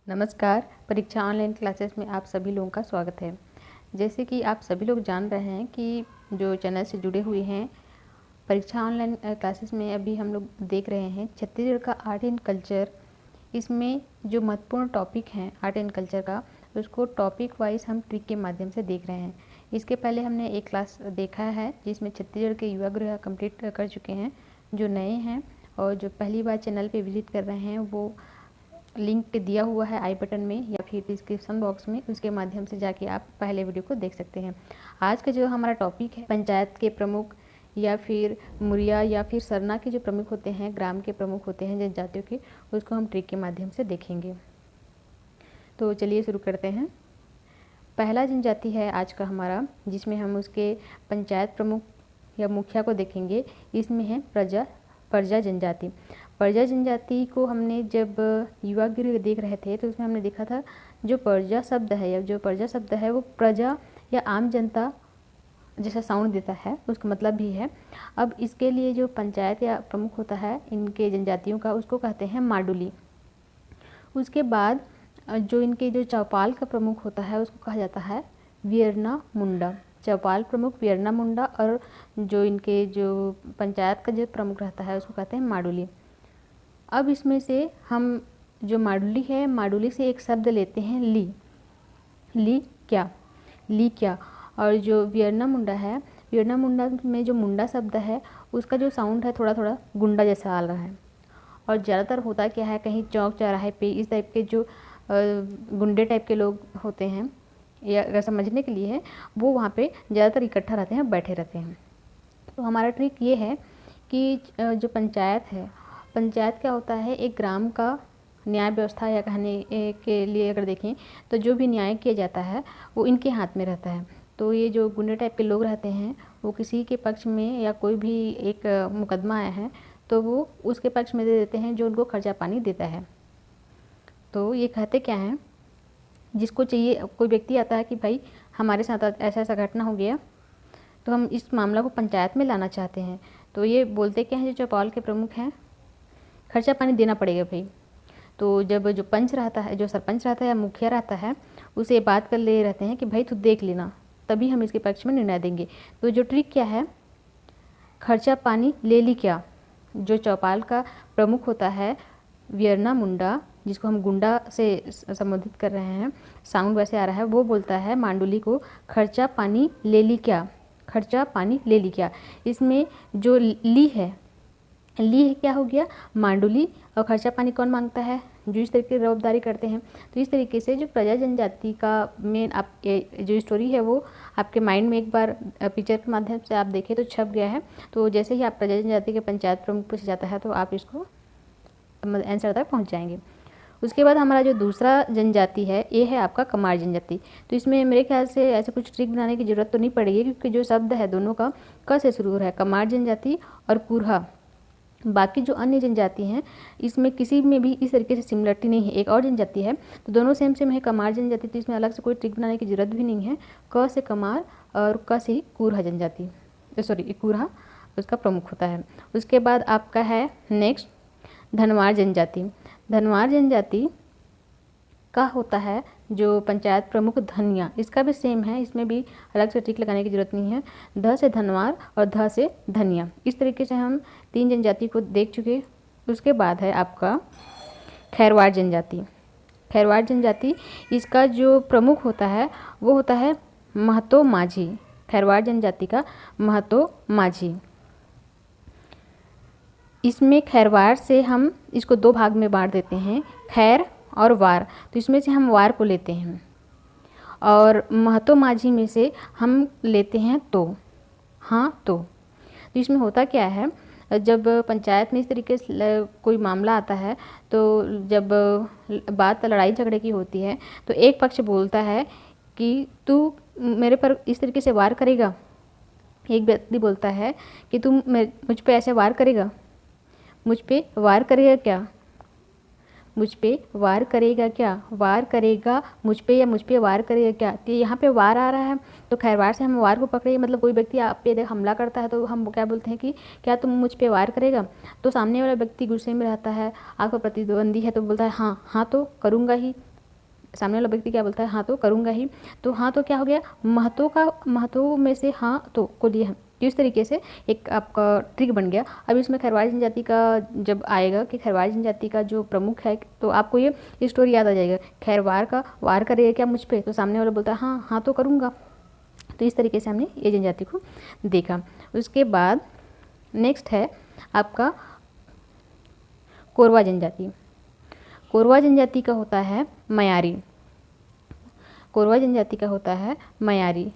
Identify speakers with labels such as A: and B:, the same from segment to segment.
A: नमस्कार। परीक्षा online classes में आप सभी लोगों का स्वागत है। जैसे कि आप सभी लोग जान रहे हैं कि जो चैनल से जुड़े हुए हैं, परीक्षा ऑनलाइन क्लासेस में अभी हम लोग देख रहे हैं छत्तीसगढ़ का आर्ट एंड कल्चर। इसमें जो महत्वपूर्ण टॉपिक हैं आर्ट एंड कल्चर का, उसको टॉपिक वाइज हम ट्रिक के माध्यम से देख रहे हैं। इसके पहले हमने एक क्लास देखा है जिसमें छत्तीसगढ़ के युवा गृह कंप्लीट कर चुके हैं। जो नए हैं और जो पहली बार चैनल पे विजिट कर रहे हैं, वो लिंक दिया हुआ है आई बटन में या फिर डिस्क्रिप्शन बॉक्स में, उसके माध्यम से जाके आप पहले वीडियो को देख सकते हैं। आज का जो हमारा टॉपिक है, पंचायत के प्रमुख या फिर मुरिया या फिर सरना के जो प्रमुख होते हैं, ग्राम के प्रमुख होते हैं जनजातियों के, उसको हम ट्रिक के माध्यम से देखेंगे। तो चलिए शुरू करते हैं। पहला जनजाति है आज का हमारा, जिसमें हम उसके पंचायत प्रमुख या मुखिया को देखेंगे। इसमें है परजा जनजाति। परजा जनजाति को हमने जब युवा गृह देख रहे थे तो उसमें हमने देखा था जो परजा शब्द है या जो परजा शब्द है वो प्रजा या आम जनता जैसा साउंड देता है, उसका मतलब भी है। अब इसके लिए जो पंचायत या प्रमुख होता है इनके जनजातियों का, उसको कहते हैं माडुली। उसके बाद जो इनके जो चौपाल का प्रमुख होता है उसको कहा जाता है वियरना मुंडा। चौपाल प्रमुख वियरना मुंडा, और जो इनके जो पंचायत का जो प्रमुख रहता है उसको कहते हैं माडुली। अब इसमें से हम जो माडुली है, माडुली से एक शब्द लेते हैं ली क्या। और जो वियरना मुंडा है, वियरना मुंडा में जो मुंडा शब्द है उसका जो साउंड है थोड़ा थोड़ा गुंडा जैसा आ रहा है। और ज़्यादातर होता क्या है, कहीं चौक चौराहे पे इस टाइप के जो गुंडे टाइप के लोग होते हैं, या अगर समझने के लिए है, वो वहाँ पे ज़्यादातर इकट्ठा रहते हैं, बैठे रहते हैं। तो हमारा ट्रिक ये है कि जो पंचायत है, पंचायत क्या होता है, एक ग्राम का न्याय व्यवस्था या कहने के लिए अगर देखें तो जो भी न्याय किया जाता है वो इनके हाथ में रहता है। तो ये जो गुंडे टाइप के लोग रहते हैं वो किसी के पक्ष में या कोई भी एक मुकदमा आया है तो वो उसके पक्ष में दे देते हैं जो उनको खर्चा पानी देता है। तो ये कहते क्या हैं, जिसको चाहिए, कोई व्यक्ति आता है कि भाई हमारे साथ ऐसा ऐसा घटना हो गया तो हम इस मामला को पंचायत में लाना चाहते हैं, तो ये बोलते क्या हैं जो चौपाल के प्रमुख हैं, खर्चा पानी देना पड़ेगा भाई। तो जब जो पंच रहता है, जो सरपंच रहता है या मुखिया रहता है, उसे बात कर ले रहते हैं कि भाई तू देख लेना, तभी हम इसके पक्ष में निर्णय देंगे। तो जो ट्रिक क्या है, खर्चा पानी ले ली क्या। जो चौपाल का प्रमुख होता है वियरना मुंडा, जिसको हम गुंडा से संबोधित कर रहे हैं, साउंड वैसे आ रहा है, वो बोलता है मांडुली को खर्चा पानी ले ली क्या, खर्चा पानी ले ली क्या। इसमें जो ली है क्या हो गया, मांडुली, और खर्चा पानी कौन मांगता है, जो इस तरीके की रौबदारी करते हैं। तो इस तरीके से जो प्रजा जनजाति का मेन आप जो स्टोरी है वो आपके माइंड में एक बार पिक्चर के माध्यम से आप देखें तो छप गया है। तो जैसे ही आप प्रजा जनजाति के पंचायत प्रमुख पूछा जाता है तो आप इसको आंसर तक पहुँच जाएंगे। उसके बाद हमारा जो दूसरा जनजाति है ये है आपका कमार जनजाति। तो इसमें मेरे ख्याल से ऐसे कुछ ट्रिक बनाने की ज़रूरत तो नहीं पड़ेगी, क्योंकि जो शब्द है दोनों का क से शुरू हो रहा है, कमार जनजाति और कुरहा। बाकी जो अन्य जनजाति हैं इसमें किसी में भी इस तरीके से सिमिलरिटी नहीं है। एक और जनजाति है तो दोनों सेम है, कमार जनजाति, तो इसमें अलग से कोई ट्रिक बनाने की ज़रूरत भी नहीं है। क से कमार और क से कुरहा जनजाति, सॉरी कुरहा उसका प्रमुख होता है। उसके बाद आपका है नेक्स्ट धनवार जनजाति। धनवार जनजाति का होता है जो पंचायत प्रमुख धनिया, इसका भी सेम है, इसमें भी अलग से ट्रिक लगाने की ज़रूरत नहीं है। ध से धनवार और ध से धनिया, इस तरीके से हम 3 जनजाति को देख चुके। उसके बाद है आपका खैरवाड़ जनजाति। खैरवाड़ जनजाति, इसका जो प्रमुख होता है वो होता है महतो माझी। खैरवाड़ जनजाति का महतो माझी। इसमें खैरवाड़ से हम इसको 2 भाग में बांट देते हैं, खैर और वार। तो इसमें से हम वार को लेते हैं और महतो माझी में से हम लेते हैं तो इसमें होता क्या है, जब पंचायत में इस तरीके से कोई मामला आता है तो जब बात लड़ाई झगड़े की होती है तो एक पक्ष बोलता है कि तू मेरे पर इस तरीके से वार करेगा, एक व्यक्ति बोलता है कि तुम मुझ पे ऐसे वार करेगा, मुझ पे वार करेगा क्या, मुझ पे वार करेगा क्या, वार करेगा मुझ पे या मुझ पे वार करेगा क्या। तो यहाँ पे वार आ रहा है तो खैरवाड़ से हम वार को पकड़े, मतलब कोई व्यक्ति आप पे हमला करता है तो हम क्या बोलते हैं कि क्या तुम मुझ पे वार करेगा। तो सामने वाला व्यक्ति गुस्से में रहता है, आपका प्रतिद्वंदी है तो बोलता है हाँ हाँ तो करूँगा ही। सामने वाला व्यक्ति क्या बोलता है, हाँ तो करूँगा ही। तो हाँ तो क्या हो गया, महतों में से हाँ तो को लिए हम, तो इस तरीके से एक आपका ट्रिक बन गया। अब इसमें खरवार जनजाति का जब आएगा कि खरवार जनजाति का जो प्रमुख है, तो आपको ये स्टोरी याद आ जाएगा, खैरवार का वार करेगा क्या मुझ पे, तो सामने वाला बोलता है हाँ हाँ तो करूँगा। तो इस तरीके से हमने ये जनजाति को देखा। उसके बाद नेक्स्ट है आपका कोरवा जनजाति। कोरवा जनजाति का होता है मयारी। कोरवा जनजाति का होता है मयारी।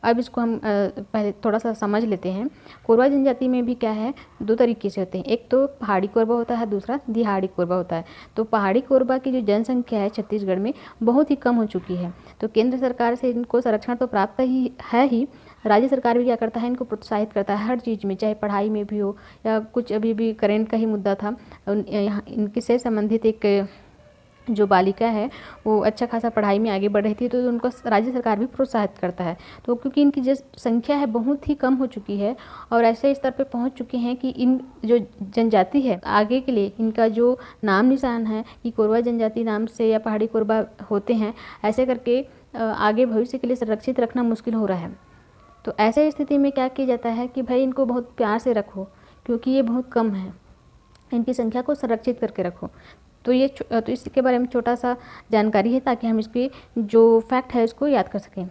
A: अब इसको हम पहले थोड़ा सा समझ लेते हैं। कोरवा जनजाति में भी क्या है, दो तरीके से होते हैं, एक तो पहाड़ी कोरवा होता है, दूसरा दिहाड़ी कोरवा होता है। तो पहाड़ी कोरवा की जो जनसंख्या है छत्तीसगढ़ में बहुत ही कम हो चुकी है, तो केंद्र सरकार से इनको संरक्षण तो प्राप्त ही है ही, राज्य सरकार भी क्या करता है, इनको प्रोत्साहित करता है हर चीज़ में, चाहे पढ़ाई में भी हो या कुछ। अभी भी करेंट का ही मुद्दा था, यहाँ इनके से संबंधित एक जो बालिका है वो अच्छा खासा पढ़ाई में आगे बढ़ रही थी, तो उनको राज्य सरकार भी प्रोत्साहित करता है। तो क्योंकि इनकी जो संख्या है बहुत ही कम हो चुकी है और ऐसे स्तर पे पहुंच चुके हैं कि इन जो जनजाति है आगे के लिए इनका जो नाम निशान है कि कोरवा जनजाति नाम से या पहाड़ी कोरवा होते हैं, ऐसे करके आगे भविष्य के लिए संरक्षित रखना मुश्किल हो रहा है। तो ऐसे स्थिति में क्या किया जाता है कि भाई इनको बहुत प्यार से रखो, क्योंकि ये बहुत कम है, इनकी संख्या को संरक्षित करके रखो। तो ये तो इसके बारे में छोटा सा जानकारी है, ताकि हम इसके जो फैक्ट है इसको याद कर सकें।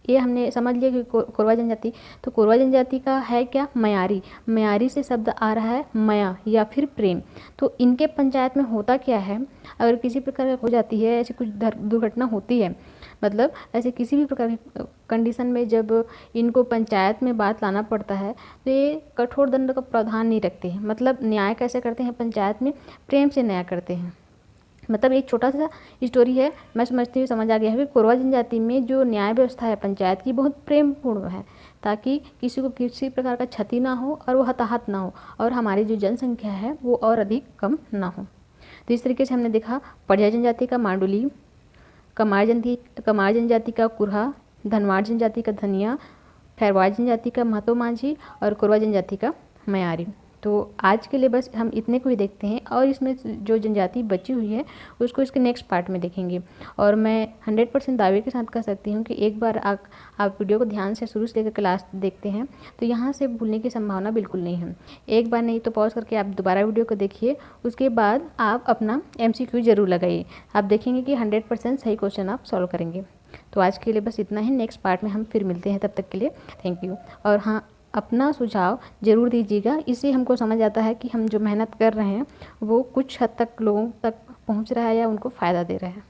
A: ये हमने समझ लिया कि कोरवा जनजाति, तो कोरवा जनजाति का है क्या, मयारी। मयारी से शब्द आ रहा है मया या फिर प्रेम। तो इनके पंचायत में होता क्या है, अगर किसी प्रकार हो जाती है ऐसी कुछ दुर्घटना होती है, मतलब ऐसे किसी भी प्रकार की कंडीशन में जब इनको पंचायत में बात लाना पड़ता है, तो ये कठोर दंड का प्रावधान नहीं रखते हैं। मतलब न्याय कैसे करते हैं पंचायत में, प्रेम से न्याय करते हैं। मतलब एक छोटा सा स्टोरी है, मैं समझती हूँ समझ आ गया है कि कोरवा जनजाति में जो न्याय व्यवस्था है पंचायत की बहुत प्रेमपूर्ण है, ताकि किसी को किसी प्रकार का क्षति ना हो और वो हताहत ना हो, और हमारी जो जनसंख्या है वो और अधिक कम ना हो। तो इस तरीके से हमने देखा पढ़िया जनजाति का मांडुली, कमार जनजाति का कुरहा, धनवाड़ जनजाति का धनिया, खैरवाड़ जनजाति का महतो माझी और कोरवा जनजाति का मयारी। तो आज के लिए बस हम इतने को ही देखते हैं, और इसमें जो जनजाति बची हुई है उसको इसके नेक्स्ट पार्ट में देखेंगे। और मैं 100% दावे के साथ कह सकती हूँ कि एक बार आप वीडियो को ध्यान से शुरू से लेकर लास्ट देखते हैं तो यहाँ से भूलने की संभावना बिल्कुल नहीं है। एक बार नहीं तो पॉज करके आप दोबारा वीडियो को देखिए, उसके बाद आप अपना MCQ जरूर लगाइए। आप देखेंगे कि 100% सही क्वेश्चन आप सॉल्व करेंगे। तो आज के लिए बस इतना ही, नेक्स्ट पार्ट में हम फिर मिलते हैं, तब तक के लिए थैंक यू। और हाँ, अपना सुझाव ज़रूर दीजिएगा, इससे हमको समझ आता है कि हम जो मेहनत कर रहे हैं वो कुछ हद तक लोगों तक पहुंच रहा है या उनको फ़ायदा दे रहा है।